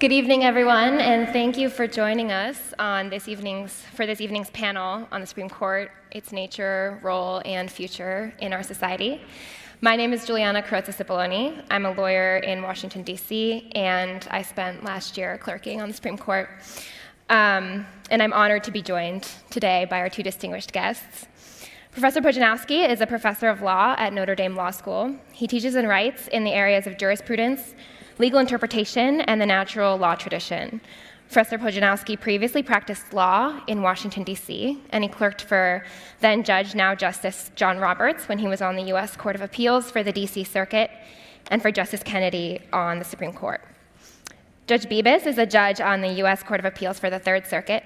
Good evening, everyone, and thank you for joining us on this evening's panel on the Supreme Court, its nature, role, and future in our society. My name is Giuliana Carozza. I'm a lawyer in Washington, D.C., and I spent last year clerking on the Supreme Court. And I'm honored to be joined today by our two distinguished guests. Professor Pojanowski is a professor of law at Notre Dame Law School. He teaches and writes in the areas of jurisprudence, legal interpretation, and the natural law tradition. Professor Pojanowski previously practiced law in Washington, D.C., and he clerked for then Judge, now Justice John Roberts when he was on the U.S. Court of Appeals for the D.C. Circuit, and for Justice Kennedy on the Supreme Court. Judge Bibas is a judge on the U.S. Court of Appeals for the Third Circuit.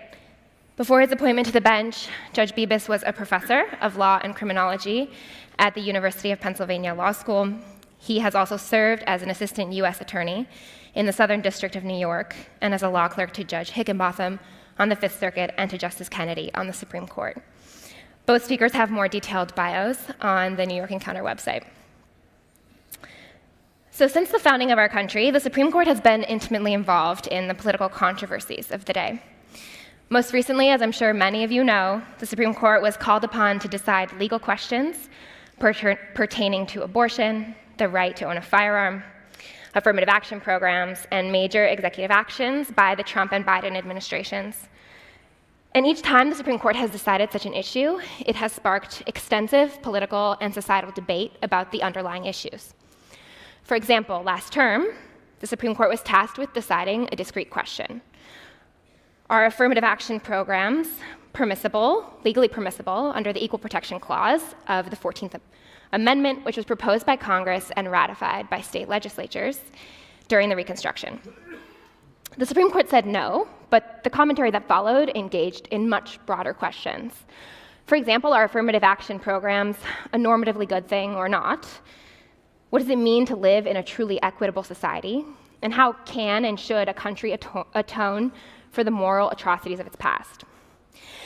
Before his appointment to the bench, Judge Bibas was a professor of law and criminology at the University of Pennsylvania Law School. He has also served as an assistant U.S. attorney in the Southern District of New York and as a law clerk to Judge Higginbotham on the Fifth Circuit and to Justice Kennedy on the Supreme Court. Both speakers have more detailed bios on the New York Encounter website. So since the founding of our country, the Supreme Court has been intimately involved in the political controversies of the day. Most recently, as I'm sure many of you know, the Supreme Court was called upon to decide legal questions pertaining to abortion, the right to own a firearm, affirmative action programs, and major executive actions by the Trump and Biden administrations. And each time the Supreme Court has decided such an issue, it has sparked extensive political and societal debate about the underlying issues. For example, last term, the Supreme Court was tasked with deciding a discrete question. Are affirmative action programs legally permissible under the Equal Protection Clause of the 14th Amendment, which was proposed by Congress and ratified by state legislatures during the Reconstruction? The Supreme Court said no, but the commentary that followed engaged in much broader questions. For example, are affirmative action programs a normatively good thing or not? What does it mean to live in a truly equitable society? And how can and should a country atone for the moral atrocities of its past?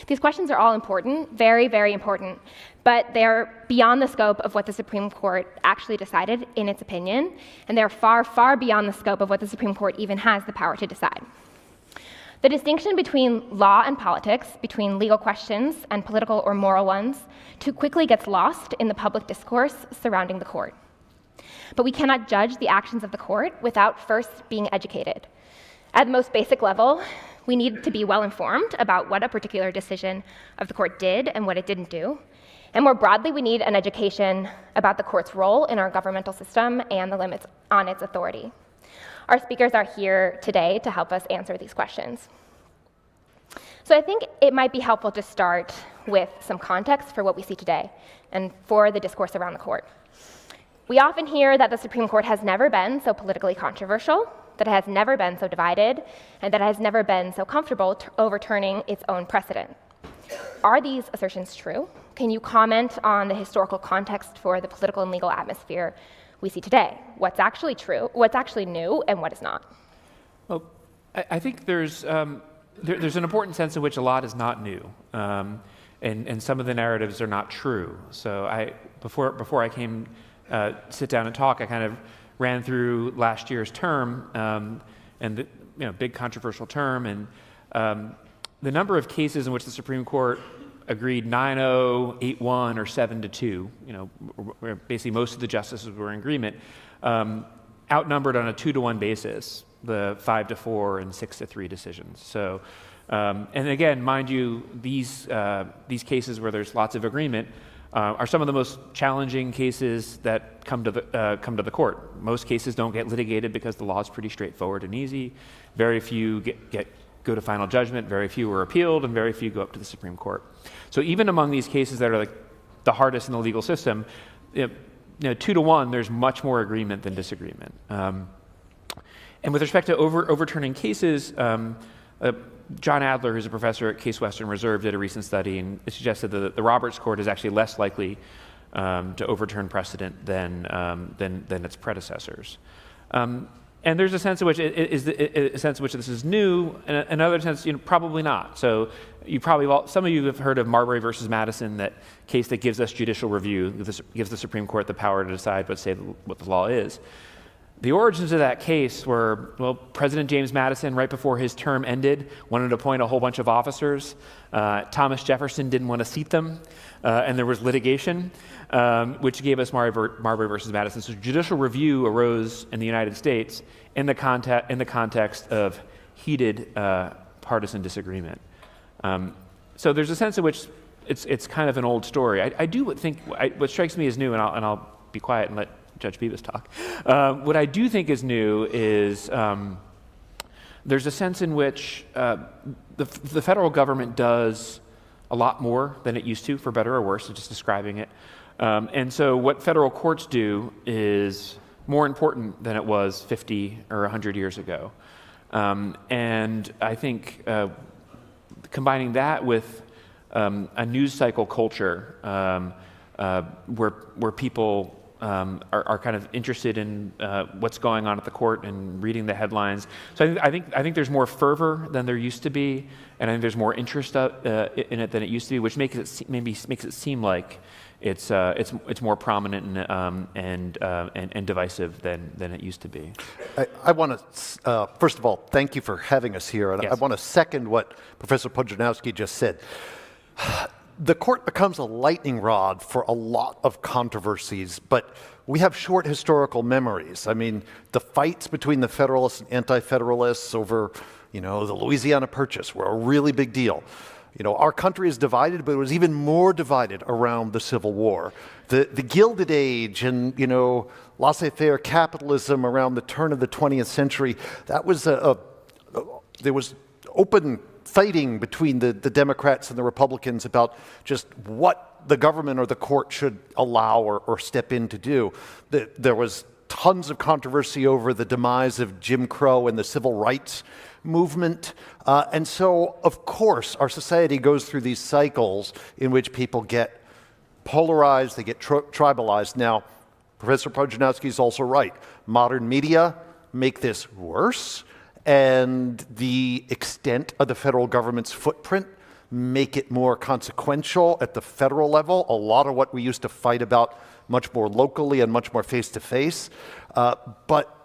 These questions are all important, very, very important, but they are beyond the scope of what the Supreme Court actually decided in its opinion, and they are far, far beyond the scope of what the Supreme Court even has the power to decide. The distinction between law and politics, between legal questions and political or moral ones, too quickly gets lost in the public discourse surrounding the court. But we cannot judge the actions of the court without first being educated. At the most basic level, we need to be well informed about what a particular decision of the court did and what it didn't do. And more broadly, we need an education about the court's role in our governmental system and the limits on its authority. Our speakers are here today to help us answer these questions. So I think it might be helpful to start with some context for what we see today and for the discourse around the court. We often hear that the Supreme Court has never been so politically controversial, that it has never been so divided, and that it has never been so comfortable overturning its own precedent. Are these assertions true? Can you comment on the historical context for the political and legal atmosphere we see today? What's actually true, what's actually new, and what is not? Well, I think there's an important sense in which a lot is not new, and some of the narratives are not true. So before I came sit down and talk, I kind of ran through last year's term, and the big controversial term, and the number of cases in which the Supreme Court agreed 9-0, 8-1, or 7-2, where basically most of the justices were in agreement, outnumbered on a 2-to-1 basis the 5-4 and 6-3 decisions. So, and again, mind you, these cases where there's lots of agreement are some of the most challenging cases that come to the court. Most cases don't get litigated because the law is pretty straightforward and easy. Very few go to final judgment, very few are appealed, and very few go up to the Supreme Court. So even among these cases that are like the hardest in the legal system, 2-to-1, there's much more agreement than disagreement. And with respect to overturning cases, John Adler, who's a professor at Case Western Reserve, did a recent study and suggested that the Roberts Court is actually less likely to overturn precedent than its predecessors. And there's a sense in which this is new, and another sense, probably not. So some of you have heard of Marbury versus Madison, that case that gives us judicial review, gives the Supreme Court the power to decide what the law is. The origins of that case were, well, President James Madison, right before his term ended, wanted to appoint a whole bunch of officers. Thomas Jefferson didn't want to seat them, and there was litigation, which gave us Marbury versus Madison. So judicial review arose in the United States in the context of heated partisan disagreement. So there's a sense in which it's kind of an old story. I do think what strikes me as new, and I'll be quiet and let Judge Bibas talk. What I do think is new is there's a sense in which the federal government does a lot more than it used to, for better or worse, just describing it. And so what federal courts do is more important than it was 50 or 100 years ago. And I think combining that with a news cycle culture where people are kind of interested in what's going on at the court and reading the headlines. So I think there's more fervor than there used to be, and I think there's more interest in it than it used to be, which makes it seem like it's more prominent and divisive than it used to be. I want to first of all thank you for having us here, and yes. I want to second what Professor Pojanowski just said. The court becomes a lightning rod for a lot of controversies, but we have short historical memories. I mean, the fights between the Federalists and Anti-Federalists over, the Louisiana Purchase were a really big deal. Our country is divided, but it was even more divided around the Civil War. The Gilded Age and, laissez-faire capitalism around the turn of the 20th century, that was there was open fighting between the Democrats and the Republicans about just what the government or the court should allow or step in to do. There was tons of controversy over the demise of Jim Crow and the civil rights movement. And so, of course, our society goes through these cycles in which people get polarized, they get tribalized. Now, Professor Pojanowski is also right. Modern media make this worse, and the extent of the federal government's footprint make it more consequential at the federal level. A lot of what we used to fight about much more locally and much more face-to-face. But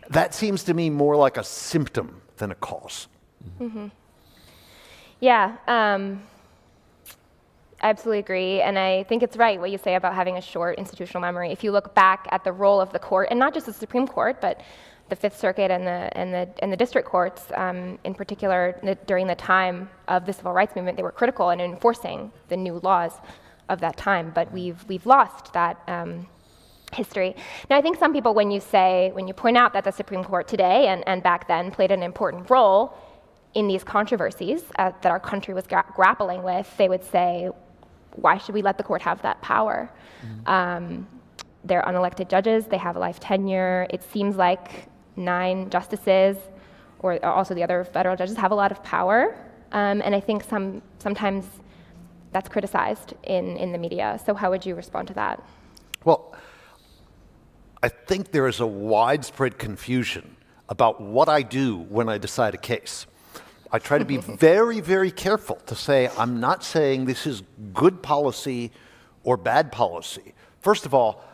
that seems to me more like a symptom than a cause. Mm-hmm. Yeah, I absolutely agree, and I think it's right what you say about having a short institutional memory. If you look back at the role of the court, and not just the Supreme Court, but the Fifth Circuit and the district courts, in particular, during the time of the civil rights movement, they were critical in enforcing the new laws of that time. But we've lost that history. Now, I think some people, when you point out that the Supreme Court today and back then played an important role in these controversies that our country was grappling with, they would say, why should we let the court have that power? Mm-hmm. They're unelected judges. They have a life tenure. It seems like 9 justices, or also the other federal judges, have a lot of power. And I think sometimes that's criticized in the media. So how would you respond to that? Well, I think there is a widespread confusion about what I do when I decide a case. I try to be very, very careful to say, I'm not saying this is good policy or bad policy. First of all,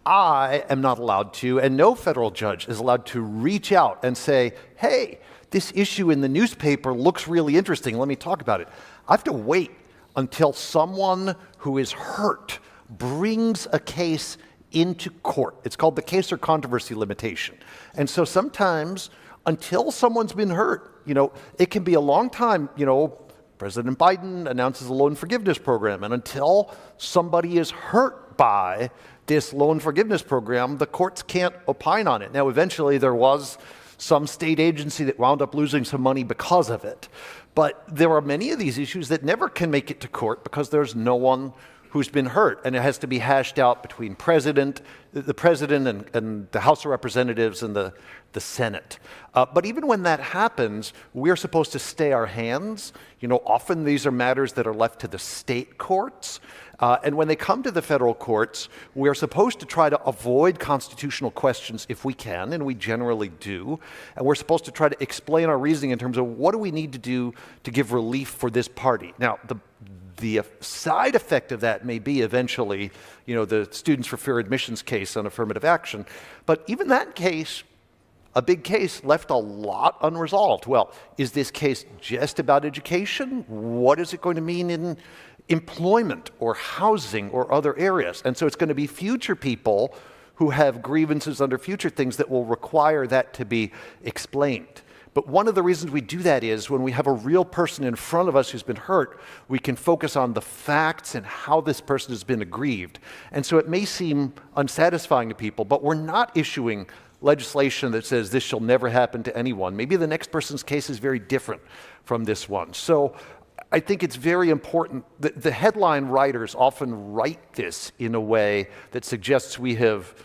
I am not allowed to, and no federal judge is allowed to reach out and say, hey, this issue in the newspaper looks really interesting, let me talk about it. I have to wait until someone who is hurt brings a case into court. It's called the case or controversy limitation. And so sometimes, until someone's been hurt, it can be a long time, President Biden announces a loan forgiveness program, and until somebody is hurt by this loan forgiveness program, the courts can't opine on it. Now, eventually there was some state agency that wound up losing some money because of it. But there are many of these issues that never can make it to court because there's no one who's been hurt, and it has to be hashed out between the president and the House of Representatives and the Senate. But even when that happens, we're supposed to stay our hands. Often these are matters that are left to the state courts. And when they come to the federal courts, we're supposed to try to avoid constitutional questions if we can, and we generally do. And we're supposed to try to explain our reasoning in terms of what do we need to do to give relief for this party. Now, the The side effect of that may be eventually, the Students for Fair Admissions case on affirmative action. But even that case, a big case, left a lot unresolved. Well, is this case just about education? What is it going to mean in employment or housing or other areas? And so it's going to be future people who have grievances under future things that will require that to be explained. But one of the reasons we do that is when we have a real person in front of us who's been hurt, we can focus on the facts and how this person has been aggrieved. And so it may seem unsatisfying to people, but we're not issuing legislation that says this shall never happen to anyone. Maybe the next person's case is very different from this one. So I think it's very important that the headline writers often write this in a way that suggests we have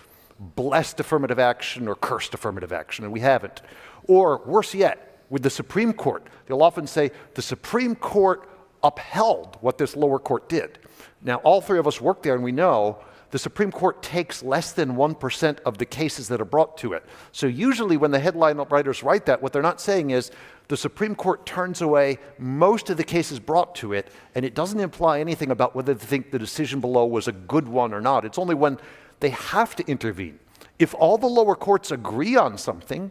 blessed affirmative action or cursed affirmative action, and we haven't. Or worse yet, with the Supreme Court, they'll often say the Supreme Court upheld what this lower court did. Now, all three of us work there, and we know the Supreme Court takes less than 1% of the cases that are brought to it. So usually when the headline writers write that, what they're not saying is the Supreme Court turns away most of the cases brought to it, and it doesn't imply anything about whether they think the decision below was a good one or not. It's only when they have to intervene. If all the lower courts agree on something,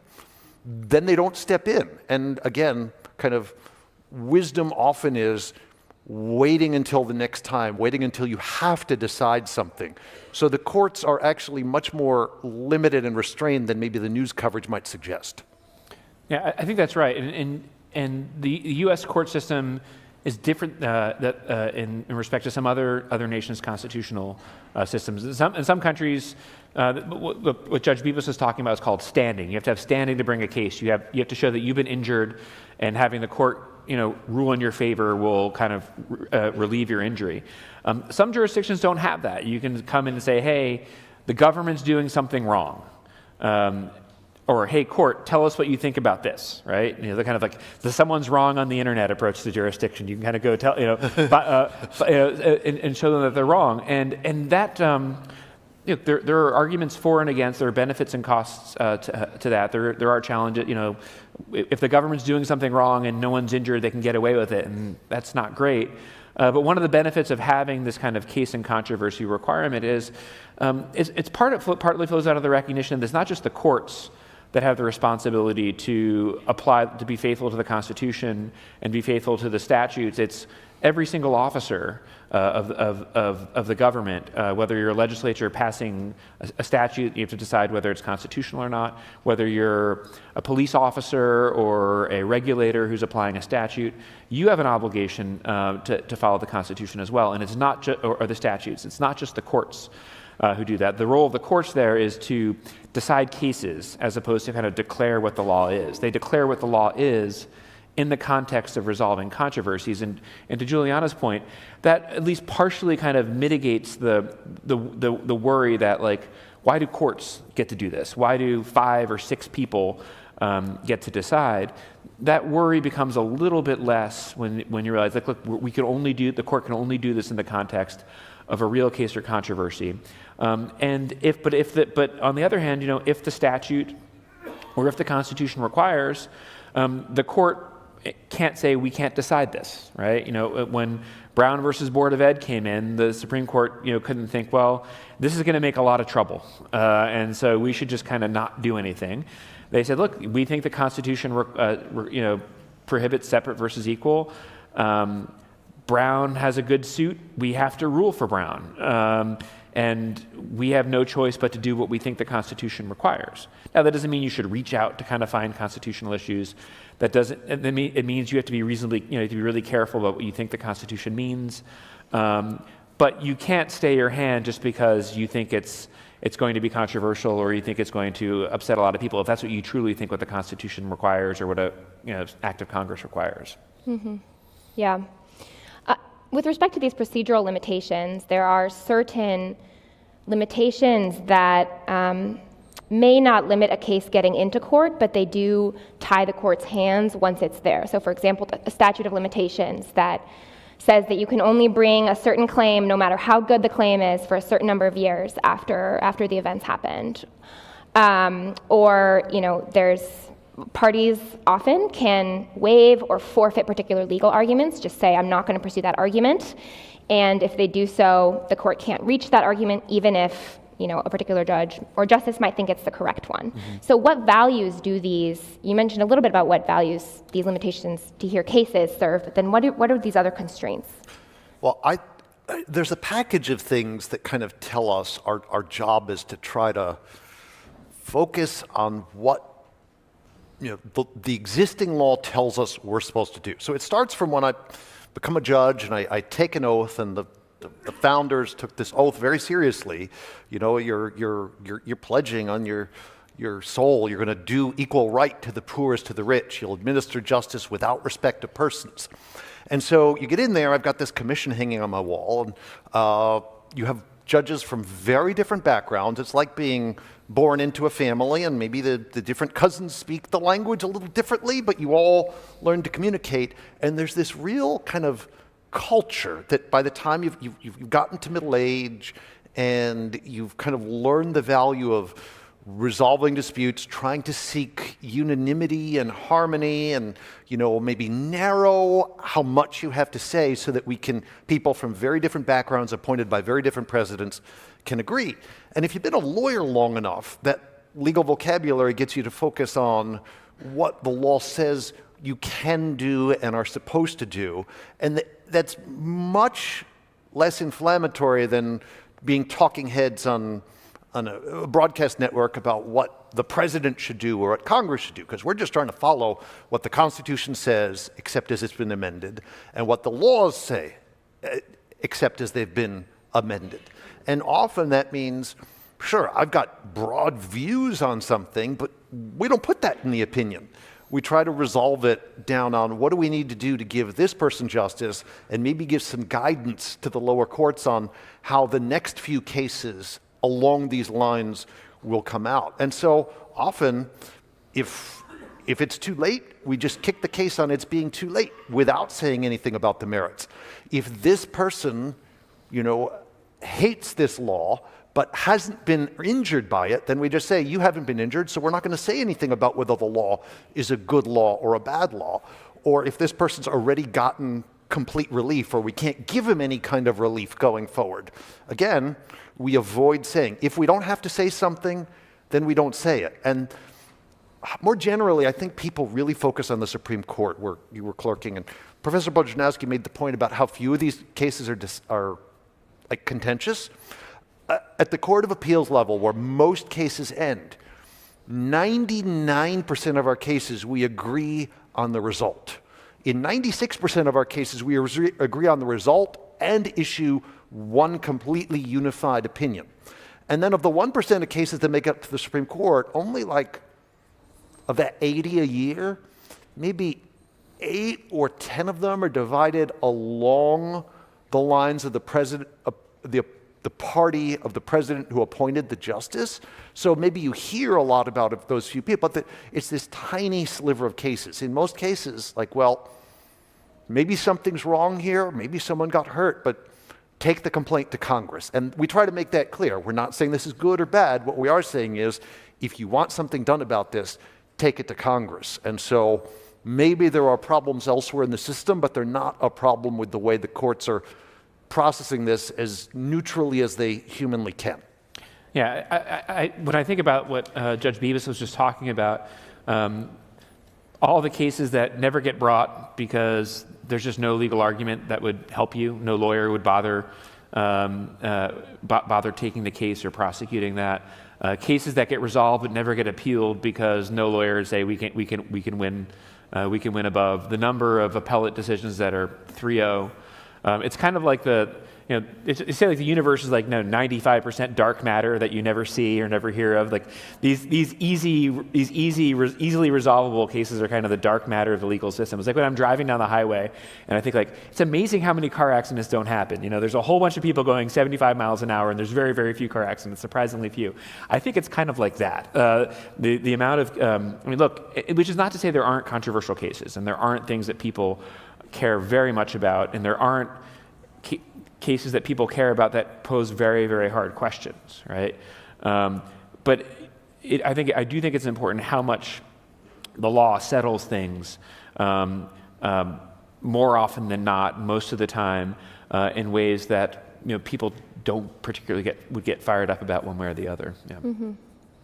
then they don't step in. And again, kind of wisdom often is waiting until the next time, waiting until you have to decide something. So the courts are actually much more limited and restrained than maybe the news coverage might suggest. Yeah, I think that's right. And the U.S. court system is different in respect to some other nations' constitutional systems. In some countries, what Judge Bibas was talking about is called standing. You have to have standing to bring a case. You have to show that you've been injured, and having the court rule in your favor will kind of relieve your injury. Some jurisdictions don't have that. You can come in and say, hey, the government's doing something wrong. Or, hey, court, tell us what you think about this, right? The kind of like the someone's wrong on the internet approach to jurisdiction. You can kind of go tell, and show them that they're wrong. And that, there are arguments for and against. There are benefits and costs to that. There are challenges. If the government's doing something wrong and no one's injured, they can get away with it, and that's not great. But one of the benefits of having this kind of case and controversy requirement is it's partly flows out of the recognition that it's not just the courts that have the responsibility to be faithful to the Constitution and be faithful to the statutes. It's every single officer of the government, whether you're a legislature passing a statute, you have to decide whether it's constitutional or not, whether you're a police officer or a regulator who's applying a statute, you have an obligation to follow the Constitution as well. And it's not just, or the statutes, it's not just the courts who do that. The role of the courts there is to decide cases as opposed to kind of declare what the law is. They declare what the law is in the context of resolving controversies. And to Giuliana's point, that at least partially kind of mitigates the worry that, like, why do courts get to do this? Why do 5 or 6 people get to decide? That worry becomes a little bit less when you realize, like, look, the court can only do this in the context of a real case or controversy. But on the other hand, if the statute or if the Constitution requires, the court can't say we can't decide this, right? When Brown versus Board of Ed came in, the Supreme Court, couldn't think, well, this is going to make a lot of trouble, and so we should just kind of not do anything. They said, look, we think the Constitution, prohibits separate versus equal. Brown has a good suit. We have to rule for Brown. And we have no choice but to do what we think the Constitution requires. Now, that doesn't mean you should reach out to kind of find constitutional issues. It means you have to be really careful about what you think the Constitution means. But you can't stay your hand just because you think it's going to be controversial or you think it's going to upset a lot of people, if that's what you truly think what the Constitution requires or what an act of Congress requires. Mm-hmm. Yeah. With respect to these procedural limitations, there are certain limitations that may not limit a case getting into court, but they do tie the court's hands once it's there. So, for example, a statute of limitations that says that you can only bring a certain claim, no matter how good the claim is, for a certain number of years after the events happened. There's Parties often can waive or forfeit particular legal arguments, just say, I'm not going to pursue that argument. And if they do so, the court can't reach that argument, even if a particular judge or justice might think it's the correct one. So what values do you mentioned a little bit about what values these limitations to hear cases serve, but then what are these other constraints? Well, there's a package of things that kind of tell us our job is to try to focus on what the existing law tells us we're supposed to do. So it starts from when I become a judge and I take an oath, and the founders took this oath very seriously. You're pledging on your soul, you're going to do equal right to the poor as to the rich. You'll administer justice without respect to persons. And so you get in there, I've got this commission hanging on my wall, and you have judges from very different backgrounds. It's like being born into a family, and maybe the different cousins speak the language a little differently, but you all learn to communicate. And there's this real kind of culture that by the time you've gotten to middle age and you've kind of learned the value of resolving disputes, trying to seek unanimity and harmony, and maybe narrow how much you have to say so that people from very different backgrounds appointed by very different presidents can agree. And if you've been a lawyer long enough, that legal vocabulary gets you to focus on what the law says you can do and are supposed to do, and that's much less inflammatory than being talking heads on a broadcast network about what the president should do or what Congress should do, because we're just trying to follow what the Constitution says, except as it's been amended, and what the laws say, except as they've been amended. And often that means, sure, I've got broad views on something, but we don't put that in the opinion. We try to resolve it down on what do we need to do to give this person justice, and maybe give some guidance to the lower courts on how the next few cases along these lines will come out. And so often, if it's too late, we just kick the case on its being too late without saying anything about the merits. If this person, hates this law but hasn't been injured by it, then we just say, you haven't been injured, so we're not going to say anything about whether the law is a good law or a bad law. Or if this person's already gotten complete relief, or we can't give him any kind of relief going forward, again, we avoid saying. If we don't have to say something, then we don't say it. And more generally, I think people really focus on the Supreme Court, where you were clerking, and Professor Pojanowski made the point about how few of these cases are contentious. At the Court of Appeals level, where most cases end, 99% of our cases we agree on the result. In 96% of our cases, we agree on the result and issue one completely unified opinion. And then of the 1% of cases that make it up to the Supreme Court, only of that 80 a year, maybe 8 or 10 of them are divided along the lines of the president, the party of the president who appointed the justice. So maybe you hear a lot about those few people, but it's this tiny sliver of cases. In most cases, maybe something's wrong here, maybe someone got hurt, but take the complaint to Congress. And we try to make that clear. We're not saying this is good or bad. What we are saying is, if you want something done about this, take it to Congress. And so maybe there are problems elsewhere in the system, but they're not a problem with the way the courts are processing this as neutrally as they humanly can. Yeah, when I think about what Judge Bibas was just talking about, all the cases that never get brought because there's just no legal argument that would help you, no lawyer would bother taking the case or prosecuting that. Cases that get resolved but never get appealed because no lawyers say we can win above. The number of appellate decisions that are 3-0. It's kind of like they say the universe is 95% dark matter that you never see or never hear of. These easily resolvable cases are kind of the dark matter of the legal system. It's like when I'm driving down the highway and I think it's amazing how many car accidents don't happen. There's a whole bunch of people going 75 miles an hour and there's very, very few car accidents, surprisingly few. I think it's kind of like that. The amount of, which is not to say there aren't controversial cases and there aren't things that people care very much about, and there aren't cases that people care about that pose very, very hard questions, right? But I do think it's important how much the law settles things more often than not, most of the time, in ways that people don't particularly would get fired up about one way or the other. Yeah.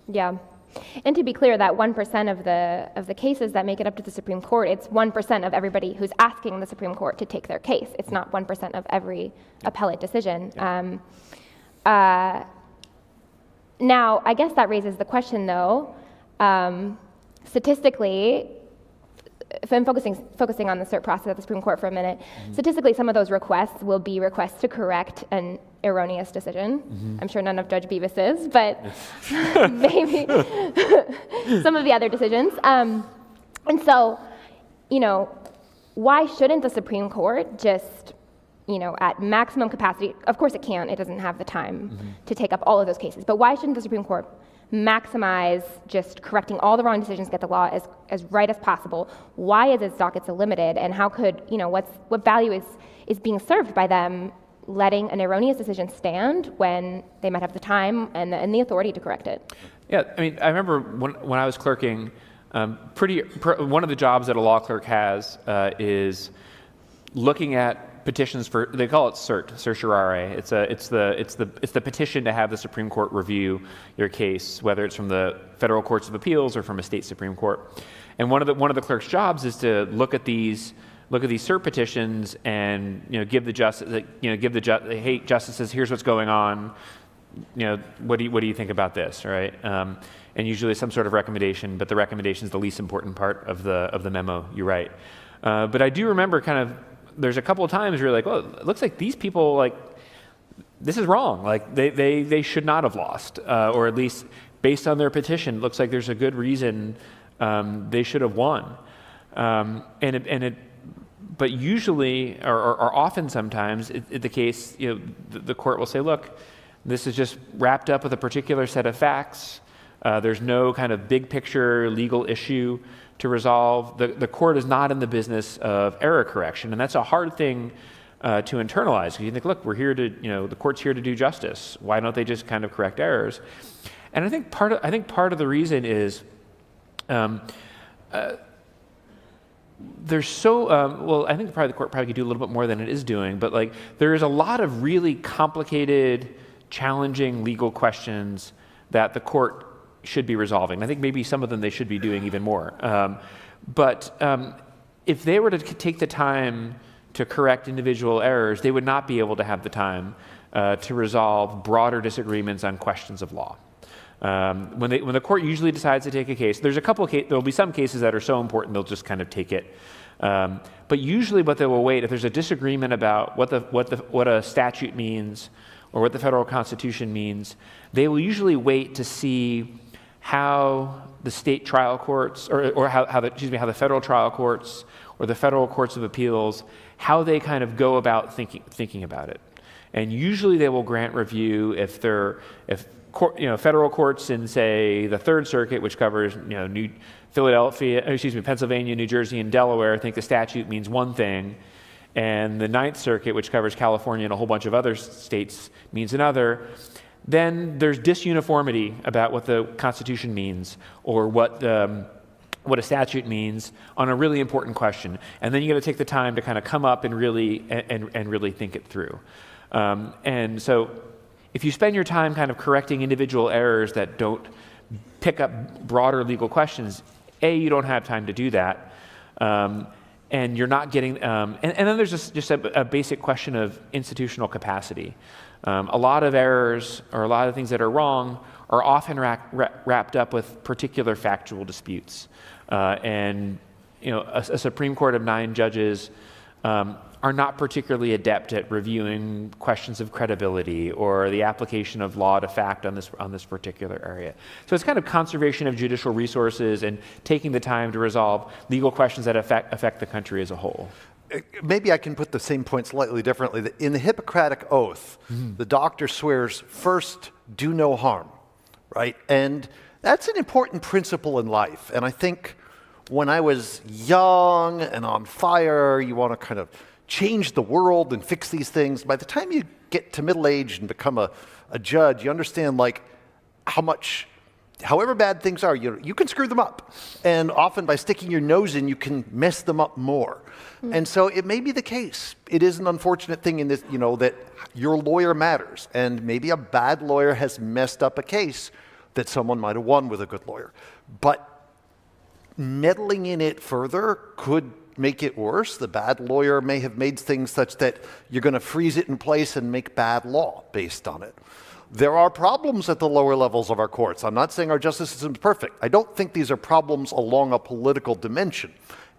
Yeah. And to be clear, that 1% of the cases that make it up to the Supreme Court, it's 1% of everybody who's asking the Supreme Court to take their case. It's not 1% of every appellate decision. Now, I guess that raises the question, though, statistically, if I'm focusing on the cert process at the Supreme Court for a minute, statistically, some of those requests will be requests to correct an erroneous decision. I'm sure none of Judge Bibas's, but maybe some of the other decisions. And so, why shouldn't the Supreme Court just, at maximum capacity, of course it can't, it doesn't have the time to take up all of those cases, but why shouldn't the Supreme Court maximize just correcting all the wrong decisions, get the law as right as possible? Why is its docket so limited, and how could, what value is being served by them letting an erroneous decision stand when they might have the time and the authority to correct it? Yeah, I mean, I remember when I was clerking, one of the jobs that a law clerk has is looking at petitions for, they call it certiorari. It's the petition to have the Supreme Court review your case, whether it's from the federal courts of appeals or from a state Supreme Court. And one of the clerk's jobs is to look at these cert petitions and give the justice, hey, justices, here's what's going on. What do you think about this, right? And usually some sort of recommendation, but the recommendation is the least important part of the memo you write. But I do remember there's a couple of times where you're like, well, it looks like these people, this is wrong. They should not have lost, or at least based on their petition, it looks like there's a good reason they should have won. But usually, or often sometimes, the case, the court will say, look, this is just wrapped up with a particular set of facts. There's no kind of big picture legal issue to resolve. The court is not in the business of error correction, and that's a hard thing to internalize. Because you think, look, we're here to, the court's here to do justice. Why don't they just kind of correct errors? And I think part of the reason is there's so I think probably the court could do a little bit more than it is doing, but there is a lot of really complicated, challenging legal questions that the court should be resolving. I think maybe some of them they should be doing even more. But if they were to take the time to correct individual errors, they would not be able to have the time to resolve broader disagreements on questions of law. When the court usually decides to take a case, there's a couple of cases, there'll be some cases that are so important they'll just kind of take it. But usually what they will wait, if there's a disagreement about what a statute means or what the federal Constitution means, they will usually wait to see how the state trial courts, or how the federal trial courts or the federal courts of appeals, how they kind of go about thinking about it. And usually they will grant review if federal courts in, say, the Third Circuit, which covers Pennsylvania, New Jersey, and Delaware, think the statute means one thing, and the Ninth Circuit, which covers California and a whole bunch of other states, means another. Then there's disuniformity about what the Constitution means or what a statute means on a really important question, and then you got to take the time to kind of come up and really think it through. And so, if you spend your time kind of correcting individual errors that don't pick up broader legal questions, you don't have time to do that, and you're not getting. And then there's just a basic question of institutional capacity. A lot of errors or a lot of things that are wrong are often wrapped up with particular factual disputes. And a Supreme Court of 9 judges are not particularly adept at reviewing questions of credibility or the application of law to fact on this particular area. So it's kind of conservation of judicial resources and taking the time to resolve legal questions that affect the country as a whole. Maybe I can put the same point slightly differently. In the Hippocratic Oath, the doctor swears, first, do no harm, right? And that's an important principle in life. And I think when I was young and on fire, you want to kind of change the world and fix these things. By the time you get to middle age and become a judge, you understand how much however bad things are, you can screw them up. And often by sticking your nose in, you can mess them up more. And so it may be the case. It is an unfortunate thing in this, that your lawyer matters. And maybe a bad lawyer has messed up a case that someone might have won with a good lawyer. But meddling in it further could make it worse. The bad lawyer may have made things such that you're going to freeze it in place and make bad law based on it. There are problems at the lower levels of our courts. I'm not saying our justice system is perfect. I don't think these are problems along a political dimension.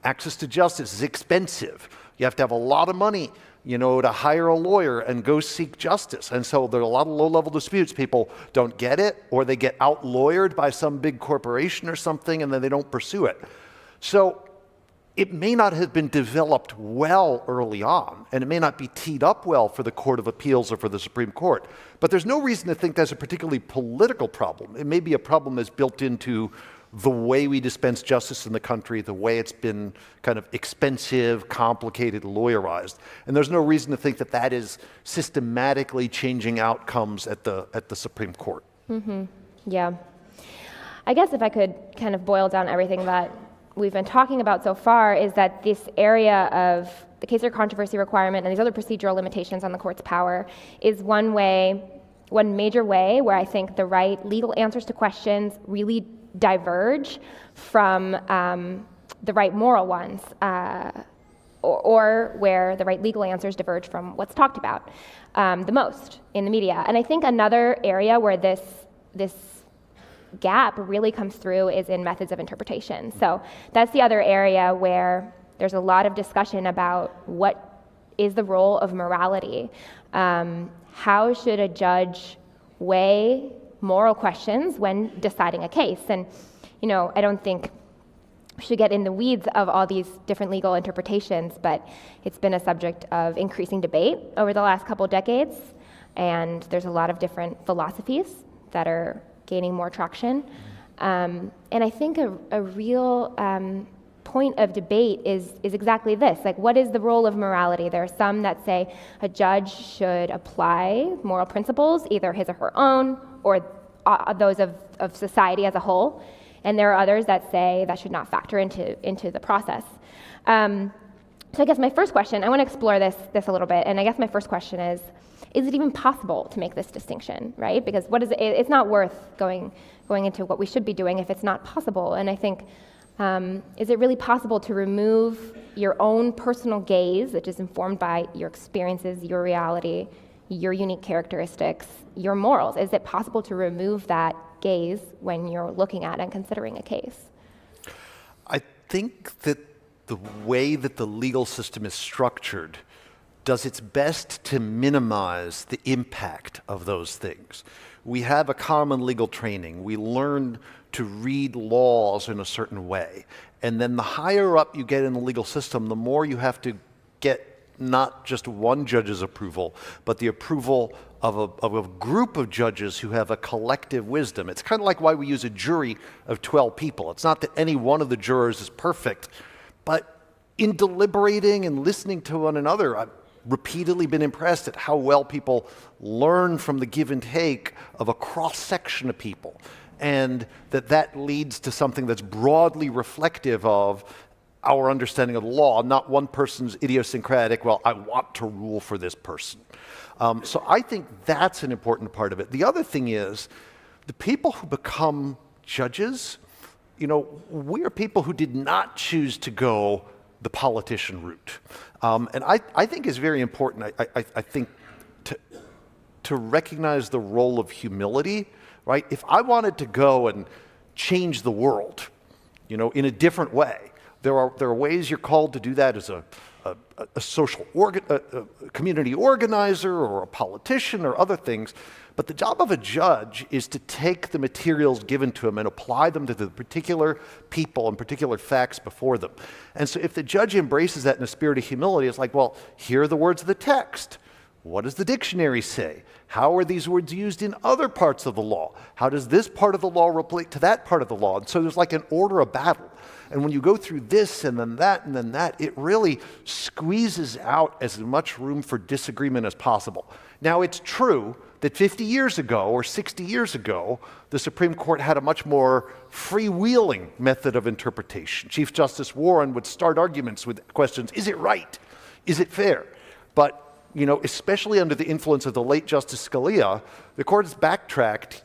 Access to justice is expensive. You have to have a lot of money, to hire a lawyer and go seek justice. And so there are a lot of low-level disputes. People don't get it, or they get out-lawyered by some big corporation or something, and then they don't pursue it. So it may not have been developed well early on, and it may not be teed up well for the Court of Appeals or for the Supreme Court. But there's no reason to think that's a particularly political problem. It may be a problem that's built into the way we dispense justice in the country, the way it's been kind of expensive, complicated, lawyerized. And there's no reason to think that that is systematically changing outcomes at the Supreme Court. Yeah. I guess if I could kind of boil down everything that we've been talking about so far, is that this area of the case or controversy requirement and these other procedural limitations on the court's power is one major way where I think the right legal answers to questions really diverge from the right moral ones, or where the right legal answers diverge from what's talked about the most in the media. And I think another area where this gap really comes through is in methods of interpretation. So that's the other area where there's a lot of discussion about what is the role of morality. How should a judge weigh moral questions when deciding a case? And, I don't think we should get in the weeds of all these different legal interpretations, but it's been a subject of increasing debate over the last couple decades, and there's a lot of different philosophies that are gaining more traction. And I think a real point of debate is exactly this. Like, what is the role of morality? There are some that say a judge should apply moral principles, either his or her own, or those of society as a whole. And there are others that say that should not factor into the process. So I guess my first question, I want to explore this a little bit, and I guess my first question is it even possible to make this distinction, right? Because it's not worth going into what we should be doing if it's not possible. And I think, is it really possible to remove your own personal gaze, which is informed by your experiences, your reality, your unique characteristics, your morals? Is it possible to remove that gaze when you're looking at and considering a case? I think that the way that the legal system is structured does its best to minimize the impact of those things. We have a common legal training. We learn to read laws in a certain way. And then the higher up you get in the legal system, the more you have to get not just one judge's approval, but the approval of a group of judges who have a collective wisdom. It's kind of like why we use a jury of 12 people. It's not that any one of the jurors is perfect, but in deliberating and listening to one another, I've repeatedly been impressed at how well people learn from the give and take of a cross-section of people, and that leads to something that's broadly reflective of our understanding of the law, not one person's idiosyncratic, well, I want to rule for this person. So I think that's an important part of it. The other thing is, the people who become judges, we are people who did not choose to go the politician route. And I think it's very important, I think, to recognize the role of humility, right? If I wanted to go and change the world, in a different way, there are ways you're called to do that as a social community organizer or a politician or other things. But the job of a judge is to take the materials given to him and apply them to the particular people and particular facts before them. And so if the judge embraces that in a spirit of humility, it's like, well, here are the words of the text. What does the dictionary say? How are these words used in other parts of the law? How does this part of the law relate to that part of the law? And so there's like an order of battle. And when you go through this and then that, it really squeezes out as much room for disagreement as possible. Now, it's true that 50 years ago or 60 years ago, the Supreme Court had a much more freewheeling method of interpretation. Chief Justice Warren would start arguments with questions, is it right? Is it fair? But especially under the influence of the late Justice Scalia, the court has backtracked.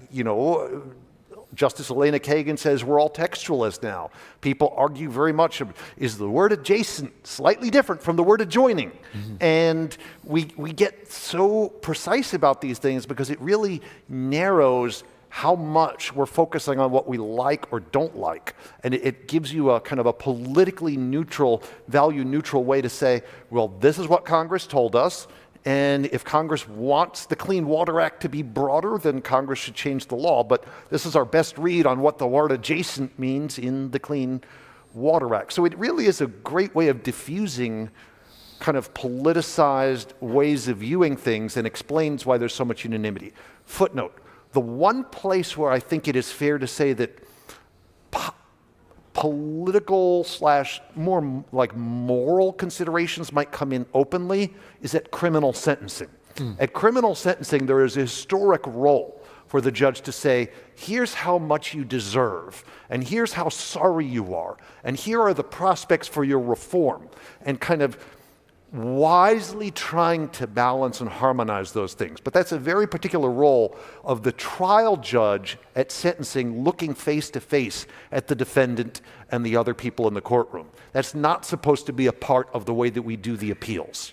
Justice Elena Kagan says we're all textualists now. People argue very much, is the word adjacent slightly different from the word adjoining? Mm-hmm. And we get so precise about these things because it really narrows how much we're focusing on what we like or don't like. And it gives you a kind of a politically neutral, value-neutral way to say, well, this is what Congress told us, and if Congress wants the Clean Water Act to be broader, then Congress should change the law. But this is our best read on what the word adjacent means in the Clean Water Act. So it really is a great way of diffusing kind of politicized ways of viewing things and explains why there's so much unanimity. Footnote. The one place where I think it is fair to say that political / more like moral considerations might come in openly is at criminal sentencing. At criminal sentencing, there is a historic role for the judge to say, here's how much you deserve, and here's how sorry you are, and here are the prospects for your reform, and kind of wisely trying to balance and harmonize those things. But that's a very particular role of the trial judge at sentencing, looking face to face at the defendant and the other people in the courtroom. That's not supposed to be a part of the way that we do the appeals.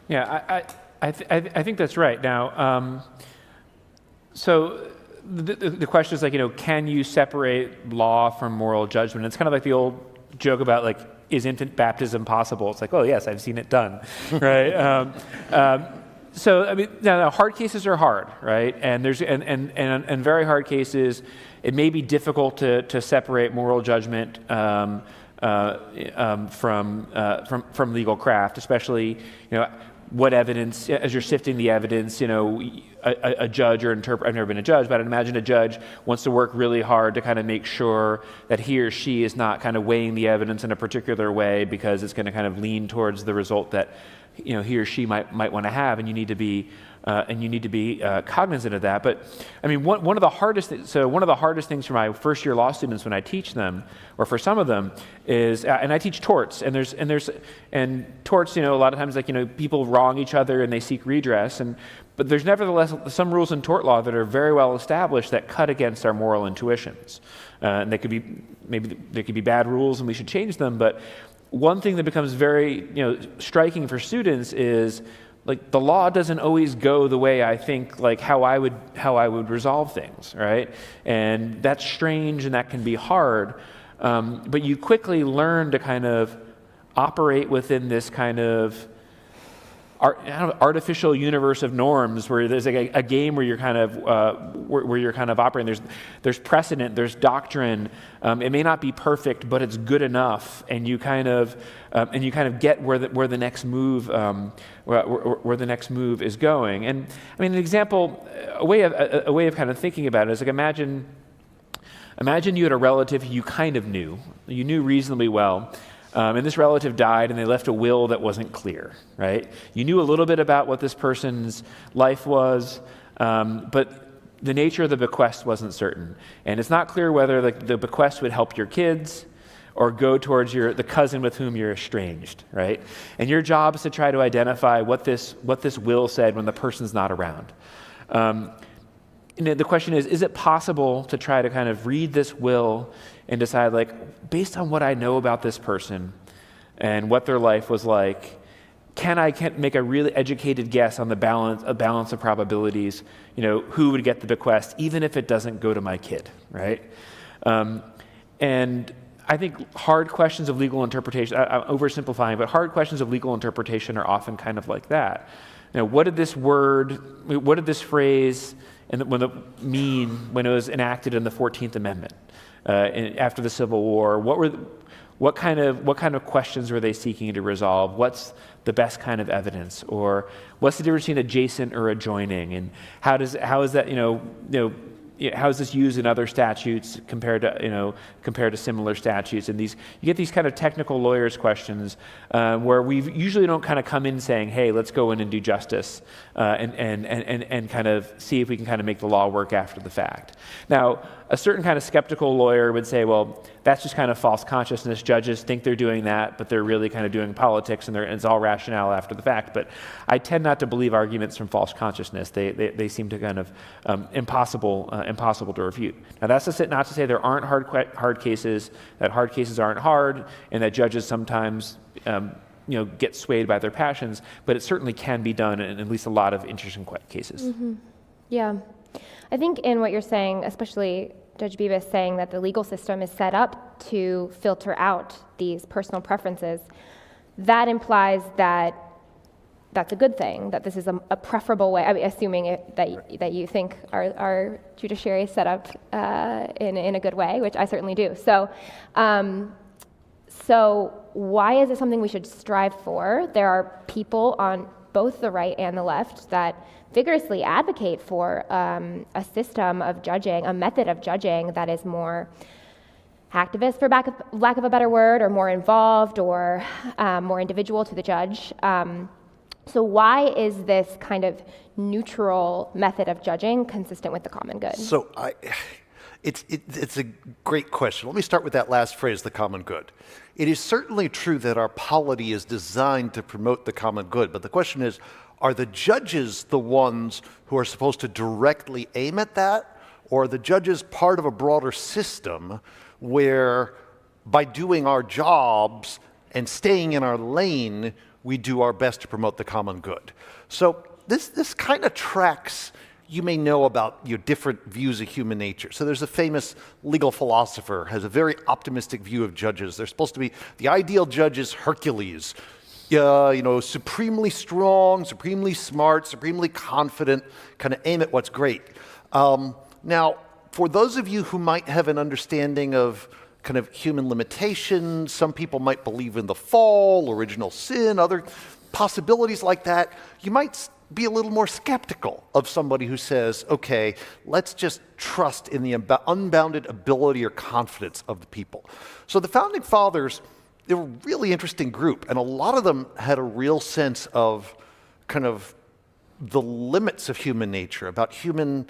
Yeah, I think that's right. Now, so the question is like, can you separate law from moral judgment? It's kind of like the old joke about like, is infant baptism possible? It's like, oh yes, I've seen it done, right? So I mean, now hard cases are hard, right? And there's and very hard cases, it may be difficult to separate moral judgment from legal craft, especially what evidence, as you're sifting the evidence, a judge or interpreter, I've never been a judge, but I'd imagine a judge wants to work really hard to kind of make sure that he or she is not kind of weighing the evidence in a particular way because it's going to kind of lean towards the result that he or she might want to have, and you need to be cognizant of that. But I mean, one of the hardest things for my first year law students when I teach them, or for some of them, is and I teach torts, and torts, a lot of times like people wrong each other and they seek redress, but there's nevertheless some rules in tort law that are very well established that cut against our moral intuitions, and they could be bad rules and we should change them. But one thing that becomes very striking for students is like the law doesn't always go the way I think, like how I would resolve things, right? And that's strange and that can be hard, but you quickly learn to kind of operate within this kind of artificial universe of norms where there's like a game where you're kind of operating. There's precedent, there's doctrine. It may not be perfect, but it's good enough, and you kind of get where the next move is going. And I mean, an example, a way of kind of thinking about it is like imagine you had a relative you kind of knew, you knew reasonably well. And this relative died and they left a will that wasn't clear, right? You knew a little bit about what this person's life was, but the nature of the bequest wasn't certain. And it's not clear whether the bequest would help your kids or go towards the cousin with whom you're estranged, right? And your job is to try to identify what this will said when the person's not around. The question is it possible to try to kind of read this will and decide, like, based on what I know about this person and what their life was like, can I make a really educated guess on a balance of probabilities, who would get the bequest, even if it doesn't go to my kid, right? And I think hard questions of legal interpretation, I'm oversimplifying, but hard questions of legal interpretation are often kind of like that. What did this phrase mean when it was enacted in the 14th Amendment after the Civil War? What kind of questions were they seeking to resolve? What's the best kind of evidence? Or what's the difference between adjacent or adjoining? And how is that how is this used in other statutes compared to similar statutes? And you get these kind of technical lawyers questions where we usually don't kind of come in saying, hey, let's go in and do justice and kind of see if we can kind of make the law work after the fact. Now, a certain kind of skeptical lawyer would say, well, that's just kind of false consciousness. Judges think they're doing that, but they're really kind of doing politics, and it's all rationale after the fact. But I tend not to believe arguments from false consciousness. They seem to kind of impossible to refute. Now, that's not to say there aren't hard cases, that hard cases aren't hard, and that judges sometimes get swayed by their passions, but it certainly can be done in at least a lot of interesting cases. Mm-hmm. Yeah. I think in what you're saying, especially Judge Bibas saying that the legal system is set up to filter out these personal preferences, that implies that that's a good thing, that this is a preferable way, I mean, assuming that you think our judiciary is set up in a good way, which I certainly do. So why is it something we should strive for? There are people on both the right and the left that vigorously advocate for a system of judging, a method of judging that is more activist, for lack of a better word, or more involved, or more individual to the judge. So why is this kind of neutral method of judging consistent with the common good? So it's a great question. Let me start with that last phrase, the common good. It is certainly true that our polity is designed to promote the common good, but the question is, are the judges the ones who are supposed to directly aim at that, or are the judges part of a broader system where by doing our jobs and staying in our lane, we do our best to promote the common good? So this kind of tracks, you may know about your different views of human nature. So there's a famous legal philosopher, has a very optimistic view of judges. They're supposed to be, the ideal judge is Hercules, supremely strong, supremely smart, supremely confident, kind of aim at what's great. Now, for those of you who might have an understanding of kind of human limitations, some people might believe in the fall, original sin, other possibilities like that, you might be a little more skeptical of somebody who says, okay, let's just trust in the unbounded ability or confidence of the people. So the Founding Fathers, they were a really interesting group, and a lot of them had a real sense of kind of the limits of human nature, about human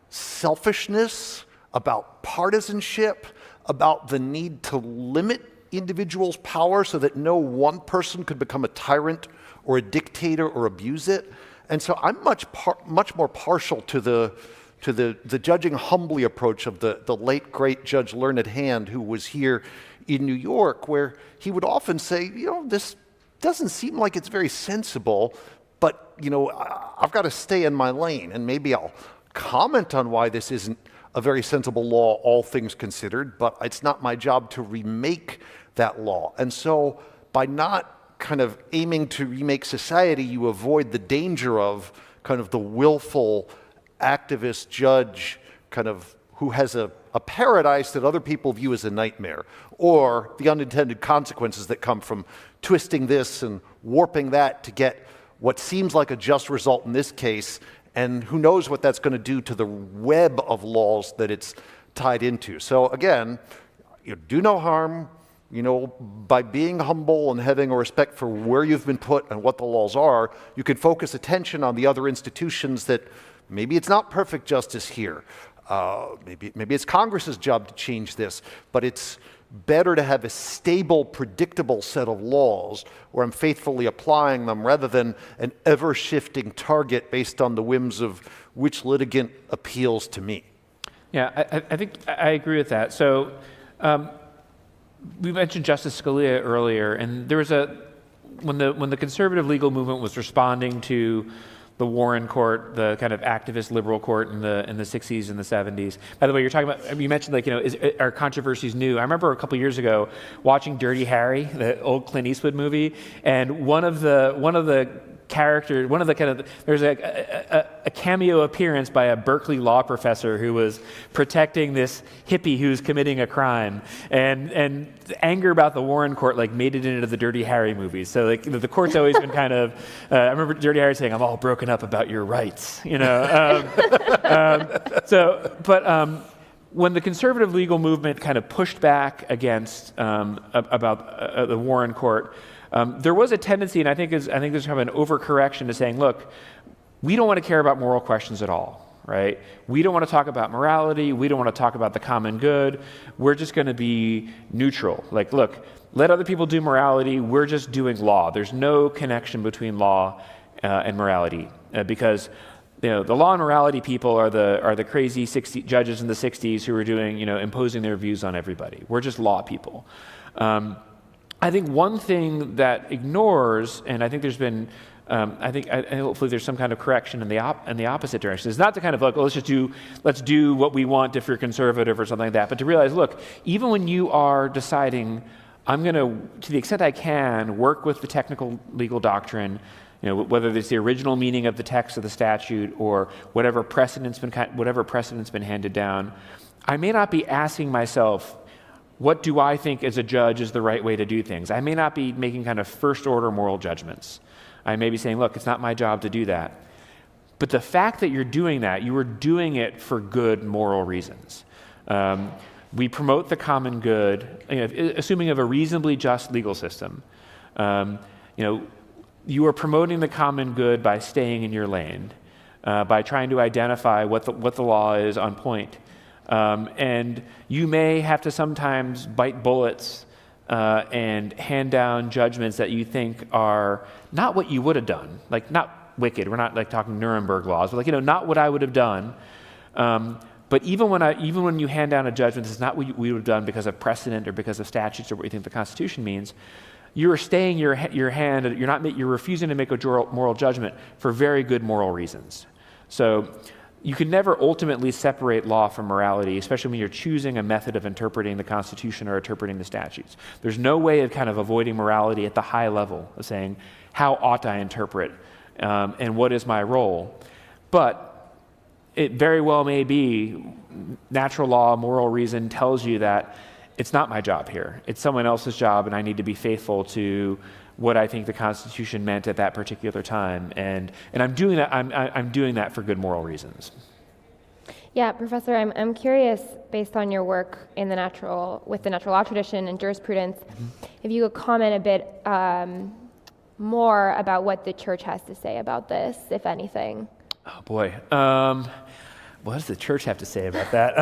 selfishness, about partisanship, about the need to limit individuals' power so that no one person could become a tyrant or a dictator or abuse it. And so I'm much more partial to the judging humbly approach of the late, great Judge Learned Hand, who was here in New York, where he would often say, this doesn't seem like it's very sensible, but, I've got to stay in my lane, and maybe I'll comment on why this isn't a very sensible law, all things considered, but it's not my job to remake that law. And so by not kind of aiming to remake society, you avoid the danger of kind of the willful activist judge kind of who has a paradise that other people view as a nightmare, or the unintended consequences that come from twisting this and warping that to get what seems like a just result in this case, and who knows what that's going to do to the web of laws that it's tied into. So again, do no harm, by being humble and having a respect for where you've been put and what the laws are, you can focus attention on the other institutions that maybe it's not perfect justice here. Maybe it's Congress's job to change this, but it's better to have a stable, predictable set of laws where I'm faithfully applying them rather than an ever-shifting target based on the whims of which litigant appeals to me. Yeah, I think I agree with that. So we mentioned Justice Scalia earlier, and there was when the conservative legal movement was responding to the Warren Court, the kind of activist liberal court in the 60s and the 70s. By the way, you mentioned are controversies new? I remember a couple years ago watching Dirty Harry, the old Clint Eastwood movie, and one of the character, one of the kind of, there's a cameo appearance by a Berkeley law professor who was protecting this hippie who's committing a crime, and the anger about the Warren Court like made it into the Dirty Harry movies. So like the court's always been kind of, I remember Dirty Harry saying, "I'm all broken up about your rights," you know. When the conservative legal movement kind of pushed back against about the Warren Court, there was a tendency, and I think there's kind of an overcorrection to saying, look, we don't want to care about moral questions at all, right? We don't want to talk about morality. We don't want to talk about the common good. We're just going to be neutral. Like, look, let other people do morality. We're just doing law. There's no connection between law and morality because the law and morality people are the crazy judges in the 60s who were doing, imposing their views on everybody. We're just law people. I think one thing that ignores, and I think there's been, hopefully there's some kind of correction in the opposite direction. It's not to kind of like, let's do what we want if you're conservative or something like that, but to realize, look, even when you are deciding, I'm going to the extent I can, work with the technical legal doctrine, whether it's the original meaning of the text of the statute or whatever precedent's been handed down, I may not be asking myself, what do I think as a judge is the right way to do things? I may not be making kind of first-order moral judgments. I may be saying, look, it's not my job to do that. But the fact that you're doing that, you are doing it for good moral reasons. We promote the common good, assuming of a reasonably just legal system. You are promoting the common good by staying in your lane, by trying to identify what the law is on point. And you may have to sometimes bite bullets and hand down judgments that you think are not what you would have done, like not wicked. We're not like talking Nuremberg laws, but like not what I would have done. But even when you hand down a judgment that's not what we would have done because of precedent or because of statutes or what you think the Constitution means, you are staying your hand. You're refusing to make a moral judgment for very good moral reasons. So you can never ultimately separate law from morality, especially when you're choosing a method of interpreting the Constitution or interpreting the statutes. There's no way of kind of avoiding morality at the high level of saying, how ought I interpret and what is my role? But it very well may be natural law, moral reason tells you that it's not my job here. It's someone else's job, and I need to be faithful to what I think the Constitution meant at that particular time, and I'm doing that. I'm doing that for good moral reasons. Yeah, Professor, I'm curious, based on your work in the natural law tradition and jurisprudence, if you could comment a bit more about what the Church has to say about this, if anything. Oh boy. What does the Church have to say about that?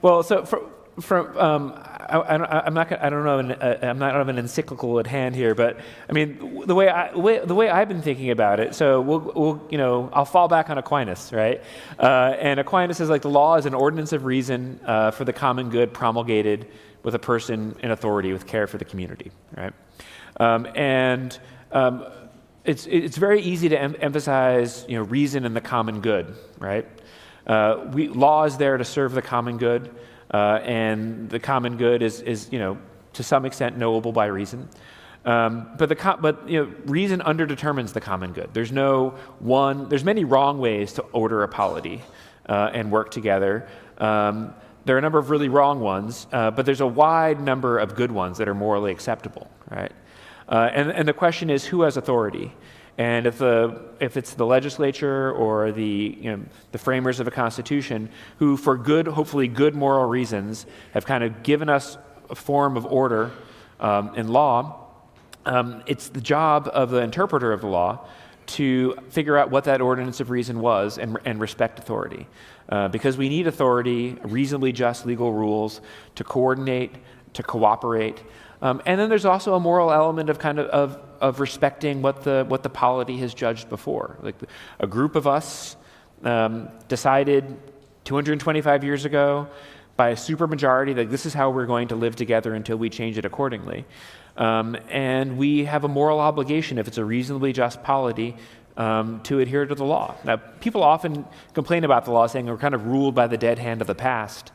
Well, so I'm not of an encyclical at hand here, but I mean the way I've been thinking about it. So I'll fall back on Aquinas, right? And Aquinas says like the law is an ordinance of reason for the common good promulgated with a person in authority with care for the community, right? It's very easy to emphasize reason and the common good, right? Law is there to serve the common good. And the common good is to some extent knowable by reason, but reason underdetermines the common good. There's many wrong ways to order a polity and work together. There are a number of really wrong ones, but there's a wide number of good ones that are morally acceptable, right? And the question is, who has authority? And if it's the legislature or the framers of a constitution who, for hopefully good moral reasons, have kind of given us a form of order in law, it's the job of the interpreter of the law to figure out what that ordinance of reason was and respect authority, because we need authority, reasonably just legal rules to coordinate, to cooperate. And then there's also a moral element of respecting what the polity has judged before. Like a group of us decided 225 years ago by a supermajority that this is how we're going to live together until we change it accordingly. And we have a moral obligation, if it's a reasonably just polity, to adhere to the law. Now, people often complain about the law, saying we're kind of ruled by the dead hand of the past.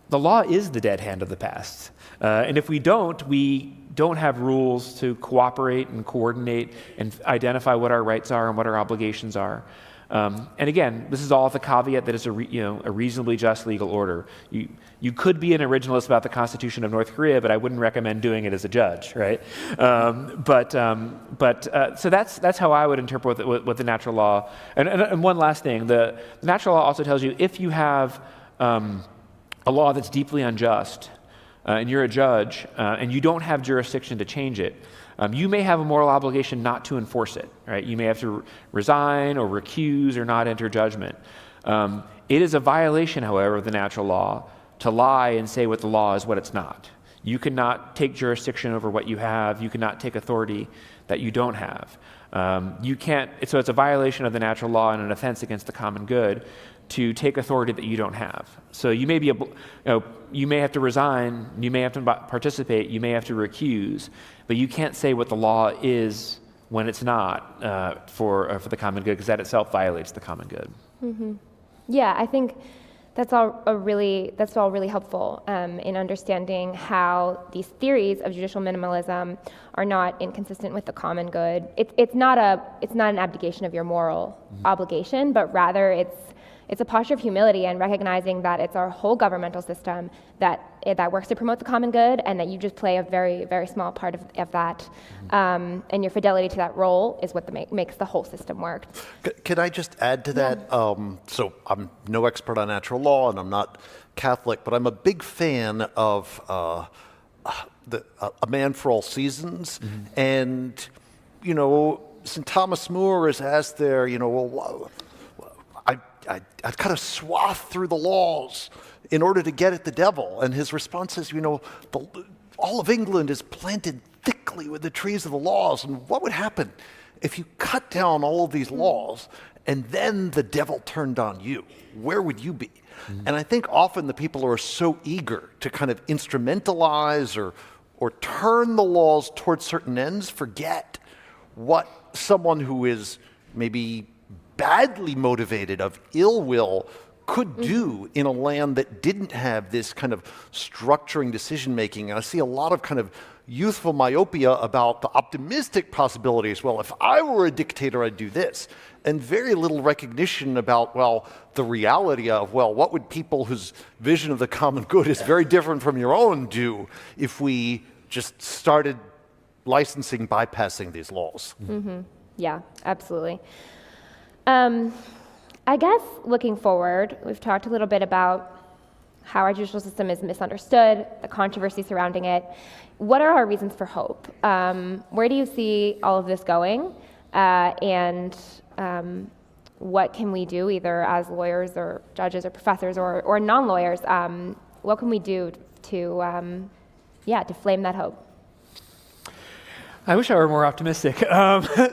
The law is the dead hand of the past. And if we don't, we don't have rules to cooperate and coordinate and identify what our rights are and what our obligations are. And again, this is all with the caveat that it's a reasonably just legal order. You could be an originalist about the Constitution of North Korea, but I wouldn't recommend doing it as a judge, right? So that's how I would interpret what the natural law. And one last thing, the natural law also tells you if you have a law that's deeply unjust, and you're a judge, and you don't have jurisdiction to change it, you may have a moral obligation not to enforce it, right? You may have to resign or recuse or not enter judgment. It is a violation, however, of the natural law to lie and say what the law is what it's not. You cannot take jurisdiction over what you have. You cannot take authority that you don't have. So it's a violation of the natural law and an offense against the common good to take authority that you don't have. So you may you may have to resign, you may have to participate, you may have to recuse, but you can't say what the law is when it's not for the common good, because that itself violates the common good. Mm-hmm. Yeah, I think that's all really helpful in understanding how these theories of judicial minimalism are not inconsistent with the common good. It's not an abdication of your moral obligation, but rather it's a posture of humility and recognizing that it's our whole governmental system that works to promote the common good, and that you just play a very, very small part of that. And your fidelity to that role is what makes the whole system work. Can I just add to that? So I'm no expert on natural law, and I'm not Catholic, but I'm a big fan of A Man for All Seasons. And, St. Thomas More is asked there, I cut a swath through the laws in order to get at the devil. And his response is, all of England is planted thickly with the trees of the laws. And what would happen if you cut down all of these laws and then the devil turned on you? Where would you be? And I think often the people who are so eager to kind of instrumentalize or turn the laws towards certain ends forget what someone who is maybe badly motivated, of ill will, could do in a land that didn't have this kind of structuring decision-making. And I see a lot of kind of youthful myopia about the optimistic possibilities. Well, if I were a dictator, I'd do this. And very little recognition about, the reality of, what would people whose vision of the common good is very different from your own do if we just started bypassing these laws? Mm-hmm. Yeah, absolutely. I guess looking forward, we've talked a little bit about how our judicial system is misunderstood, the controversy surrounding it. What are our reasons for hope? Where do you see all of this going? And what can we do, either as lawyers or judges or professors or non-lawyers? What can we do to flame that hope? I wish I were more optimistic.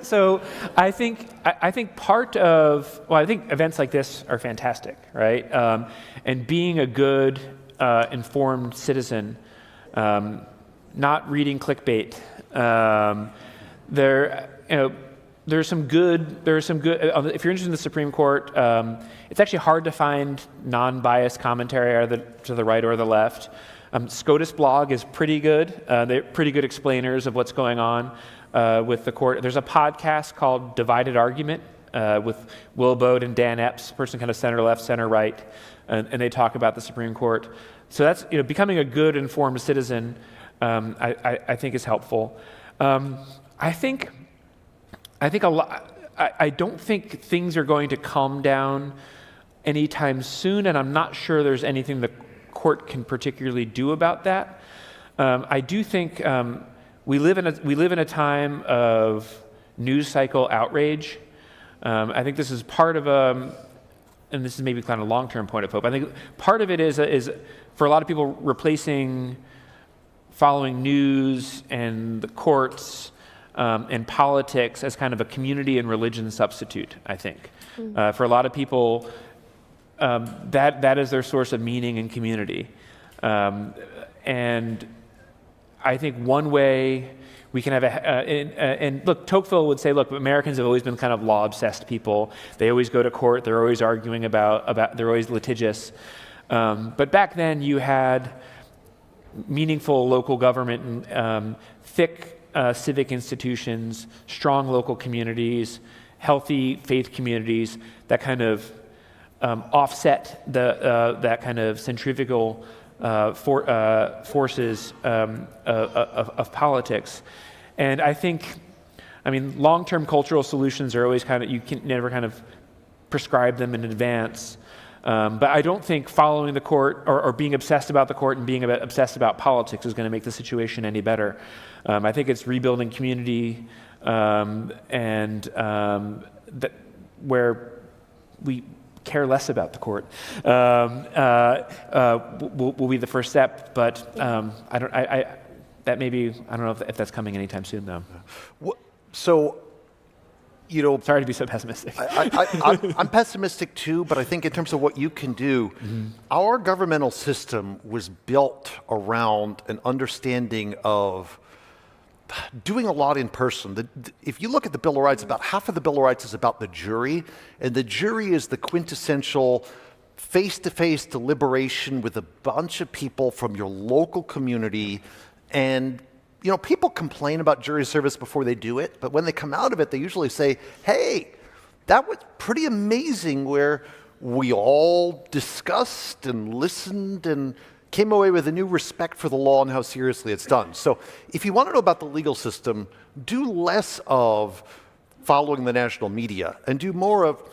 So I think events like this are fantastic, right? And being a good, informed citizen, not reading clickbait. There's some good. If you're interested in the Supreme Court, it's actually hard to find non-biased commentary either to the right or the left. SCOTUS blog is pretty good. They're pretty good explainers of what's going on with the court. There's a podcast called Divided Argument with Will Bode and Dan Epps, person kind of center left, center right, and they talk about the Supreme Court. So that's becoming a good informed citizen. I think is helpful. I don't think things are going to calm down anytime soon, and I'm not sure there's anything the court can particularly do about that. I do think we live in a time of news cycle outrage. I think this is part of and this is maybe kind of a long-term point of hope. I think part of it is for a lot of people replacing following news and the courts and politics as kind of a community and religion substitute. I think for a lot of people. That is their source of meaning and community. And I think one way we can have and look, Tocqueville would say, look, Americans have always been kind of law-obsessed people. They always go to court. They're always arguing about they're always litigious. But back then you had meaningful local government thick civic institutions, strong local communities, healthy faith communities that kind of offset that kind of centrifugal forces of politics. And I think, long-term cultural solutions are always you can never kind of prescribe them in advance. But I don't think following the court or being obsessed about the court and being obsessed about politics is going to make the situation any better. I think it's rebuilding community that where we care less about the court will be the first step. But I don't know if that's coming anytime soon, though. So, sorry to be so pessimistic. I'm pessimistic too, but I think in terms of what you can do, our governmental system was built around an understanding of doing a lot in person. If you look at the Bill of Rights, about half of the Bill of Rights is about the jury, and the jury is the quintessential face-to-face deliberation with a bunch of people from your local community. And people complain about jury service before they do it, but when they come out of it, they usually say, hey, that was pretty amazing, where we all discussed and listened and came away with a new respect for the law and how seriously it's done. So if you want to know about the legal system, do less of following the national media and do more of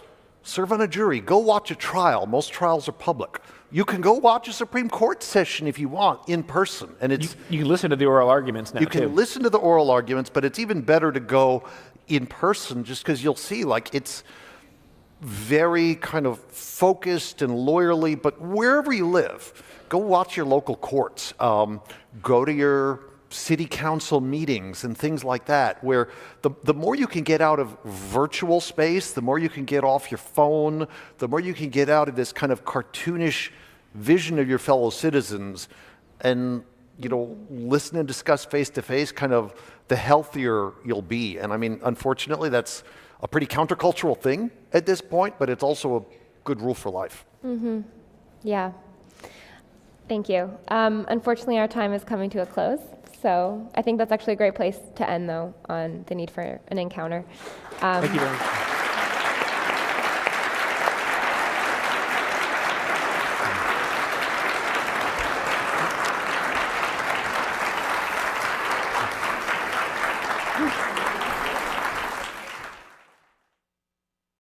serve on a jury, go watch a trial. Most trials are public. You can go watch a Supreme Court session if you want in person. And you can listen to the oral arguments now, You can listen to the oral arguments, but it's even better to go in person just because you'll see it's very kind of focused and lawyerly, but wherever you live, go watch your local courts. Go to your city council meetings and things like that, where the more you can get out of virtual space, the more you can get off your phone, the more you can get out of this kind of cartoonish vision of your fellow citizens and, listen and discuss face-to-face, kind of the healthier you'll be. And unfortunately, that's a pretty countercultural thing at this point, but it's also a good rule for life. Mm-hmm. Yeah. Thank you. Unfortunately, our time is coming to a close. So I think that's actually a great place to end, though, on the need for an encounter. Thank you very much.